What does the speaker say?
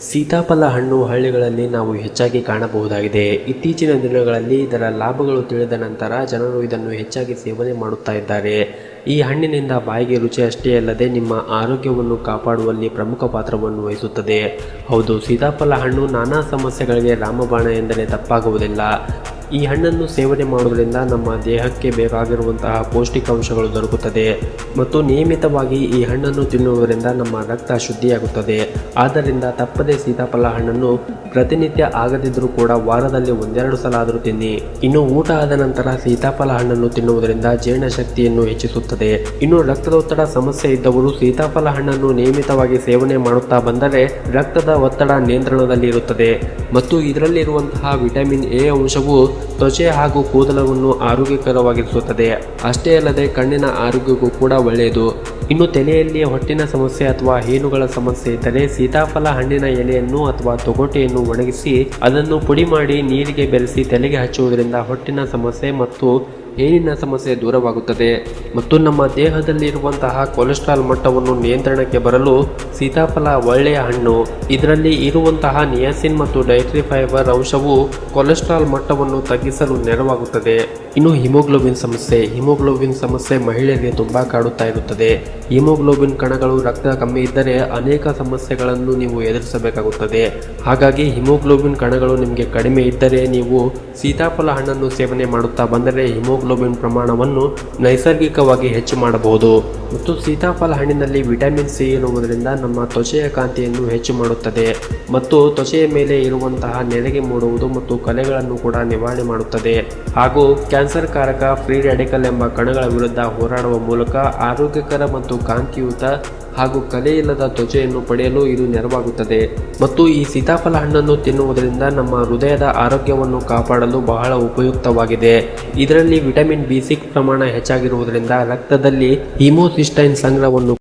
ಸೀತಾಫಲ ಹಣ್ಣು ಹಳ್ಳಿಗಳಲ್ಲಿ ನಾವು ಹೆಚ್ಚಾಗಿ ಕಾಣಬಹುದಾಗಿದೆ. ಇತ್ತೀಚಿನ ದಿನಗಳಲ್ಲಿ ಇದರ ಲಾಭಗಳು ತಿಳಿದ ನಂತರ ಜನರು ಇದನ್ನು ಹೆಚ್ಚಾಗಿ ಸೇವನೆ ಮಾಡುತ್ತಾ ಇದ್ದಾರೆ. ಈ ಹಣ್ಣಿನಿಂದ ಬಾಯಿಗೆ ರುಚಿ ಅಷ್ಟೇ ಅಲ್ಲದೆ ನಿಮ್ಮ ಆರೋಗ್ಯವನ್ನು ಕಾಪಾಡುವಲ್ಲಿ ಪ್ರಮುಖ ಪಾತ್ರವನ್ನು ವಹಿಸುತ್ತದೆ. ಹೌದು, ಸೀತಾಫಲ ಹಣ್ಣು ನಾನಾ ಸಮಸ್ಯೆಗಳಿಗೆ ರಾಮಬಾಣ ಎಂದರೆ ತಪ್ಪಾಗುವುದಿಲ್ಲ. ಈ ಹಣ್ಣನ್ನು ಸೇವನೆ ಮಾಡುವುದರಿಂದ ನಮ್ಮ ದೇಹಕ್ಕೆ ಬೇಕಾಗಿರುವಂತಹ ಪೌಷ್ಟಿಕಾಂಶಗಳು ದೊರಕುತ್ತದೆ ಮತ್ತು ನಿಯಮಿತವಾಗಿ ಈ ಹಣ್ಣನ್ನು ತಿನ್ನುವುದರಿಂದ ನಮ್ಮ ರಕ್ತ ಶುದ್ಧಿಯಾಗುತ್ತದೆ. ಆದ್ದರಿಂದ ತಪ್ಪದೆ ಸೀತಾಫಲ ಹಣ್ಣನ್ನು ಪ್ರತಿನಿತ್ಯ ಆಗದಿದ್ದರೂ ಕೂಡ ವಾರದಲ್ಲಿ ಒಂದೆರಡು ಸಲ ಆದರೂ ತಿನ್ನಿ. ಇನ್ನು ಊಟ ಆದ ನಂತರ ಸೀತಾಫಲ ಹಣ್ಣನ್ನು ತಿನ್ನುವುದರಿಂದ ಜೀರ್ಣಶಕ್ತಿಯನ್ನು ಹೆಚ್ಚಿಸುತ್ತದೆ. ಇನ್ನು ರಕ್ತದೊತ್ತಡ ಸಮಸ್ಯೆ ಇದ್ದವರು ಸೀತಾಫಲ ಹಣ್ಣನ್ನು ನಿಯಮಿತವಾಗಿ ಸೇವನೆ ಮಾಡುತ್ತಾ ಬಂದರೆ ರಕ್ತದ ಒತ್ತಡ ನಿಯಂತ್ರಣದಲ್ಲಿ ಇರುತ್ತದೆ ಮತ್ತು ಇದರಲ್ಲಿರುವಂತಹ ವಿಟಮಿನ್ ಎ ಅಂಶವು ತ್ವಚೆ ಹಾಗೂ ಕೂದಲವನ್ನು ಆರೋಗ್ಯಕರವಾಗಿರಿಸುತ್ತದೆ. ಅಷ್ಟೇ ಅಲ್ಲದೆ ಕಣ್ಣಿನ ಆರೋಗ್ಯಕ್ಕೂ ಕೂಡ ಒಳ್ಳೆಯದು. ಇನ್ನು ತಲೆಯಲ್ಲಿ ಹೊಟ್ಟಿನ ಸಮಸ್ಯೆ ಅಥವಾ ಹೇನುಗಳ ಸಮಸ್ಯೆ ಇದ್ದರೆ ಸೀತಾಫಲ ಹಣ್ಣಿನ ಎಲೆಯನ್ನು ಅಥವಾ ತೊಗಟೆಯನ್ನು ಒಣಗಿಸಿ ಅದನ್ನು ಪುಡಿ ಮಾಡಿ ನೀರಿಗೆ ಬೆರೆಸಿ ತಲೆಗೆ ಹಚ್ಚುವುದರಿಂದ ಹೊಟ್ಟಿನ ಸಮಸ್ಯೆ ಮತ್ತು ಹೇನಿನ ಸಮಸ್ಯೆ ದೂರವಾಗುತ್ತದೆ ಮತ್ತು ನಮ್ಮ ದೇಹದಲ್ಲಿರುವಂತಹ ಕೊಲೆಸ್ಟ್ರಾಲ್ ಮಟ್ಟವನ್ನು ನಿಯಂತ್ರಣಕ್ಕೆ ಬರಲು ಸೀತಾಫಲ ಒಳ್ಳೆಯ ಹಣ್ಣು. ಇದರಲ್ಲಿ ಇರುವಂತಹ ನಿಯಾಸಿನ್ ಮತ್ತು ಡೈಟ್ರಿ ಫೈಬರ್ ಅಂಶವು ಕೊಲೆಸ್ಟ್ರಾಲ್ ಮಟ್ಟವನ್ನು ತಗ್ಗಿಸಲು ನೆರವಾಗುತ್ತದೆ. ಇನ್ನು ಹಿಮೋಗ್ಲೋಬಿನ್ ಸಮಸ್ಯೆ ಮಹಿಳೆಯರಿಗೆ ತುಂಬಾ ಕಾಡುತ್ತಾ ಇರುತ್ತದೆ. ಹಿಮೋಗ್ಲೋಬಿನ್ ಕಣಗಳು ರಕ್ತ ಕಮ್ಮಿ ಇದ್ದರೆ ಅನೇಕ ಸಮಸ್ಯೆಗಳನ್ನು ನೀವು ಎದುರಿಸಬೇಕಾಗುತ್ತದೆ. ಹಾಗಾಗಿ ಹಿಮೋಗ್ಲೋಬಿನ್ ಕಣಗಳು ನಿಮಗೆ ಕಡಿಮೆ ಇದ್ದರೆ ನೀವು ಸೀತಾಫಲ ಹಣ್ಣನ್ನು ಸೇವನೆ ಮಾಡುತ್ತಾ ಬಂದರೆ ಹಿಮೋಗ್ಲೋಬಿನ್ ಪ್ರಮಾಣವನ್ನು ನೈಸರ್ಗಿಕವಾಗಿ ಹೆಚ್ಚು ಮಾಡಬಹುದು. ಮತ್ತು ಸೀತಾಫಲ ಹಣ್ಣಿನಲ್ಲಿ ವಿಟಮಿನ್ ಸಿ ಇರುವುದರಿಂದ ನಮ್ಮ ತ್ವಚೆಯ ಕಾಂತಿಯನ್ನು ಹೆಚ್ಚು ಮಾಡುತ್ತದೆ ಮತ್ತು ತ್ವಚೆಯ ಮೇಲೆ ಇರುವಂತಹ ನೆರಿಗೆ ಮೂಡುವುದು ಮತ್ತು ಕಲೆಗಳನ್ನು ಕೂಡ ನಿವಾರಣೆ ಮಾಡುತ್ತದೆ. ಹಾಗೂ ಕ್ಯಾನ್ಸರ್ ಕಾರಕ ಫ್ರೀ ರ್ಯಾಡಿಕಲ್ ಎಂಬ ಕಣಗಳ ವಿರುದ್ಧ ಹೋರಾಡುವ ಮೂಲಕ ಆರೋಗ್ಯಕರ ಮತ್ತು ಕಾಂತಿಯುತ ಹಾಗೂ ಕಲೆಯಿಲ್ಲದ ತ್ವಚೆಯನ್ನು ಪಡೆಯಲು ಇದು ನೆರವಾಗುತ್ತದೆ. ಮತ್ತು ಈ ಸೀತಾಫಲ ಹಣ್ಣನ್ನು ತಿನ್ನುವುದರಿಂದ ನಮ್ಮ ಹೃದಯದ ಆರೋಗ್ಯವನ್ನು ಕಾಪಾಡಲು ಬಹಳ ಉಪಯುಕ್ತವಾಗಿದೆ. ಇದರಲ್ಲಿ ವಿಟಮಿನ್ B6 ಪ್ರಮಾಣ ಹೆಚ್ಚಾಗಿರುವುದರಿಂದ ರಕ್ತದಲ್ಲಿ ಹಿಮೋಸಿಸ್ಟೈನ್ ಸಂಗ್ರಹವನ್ನು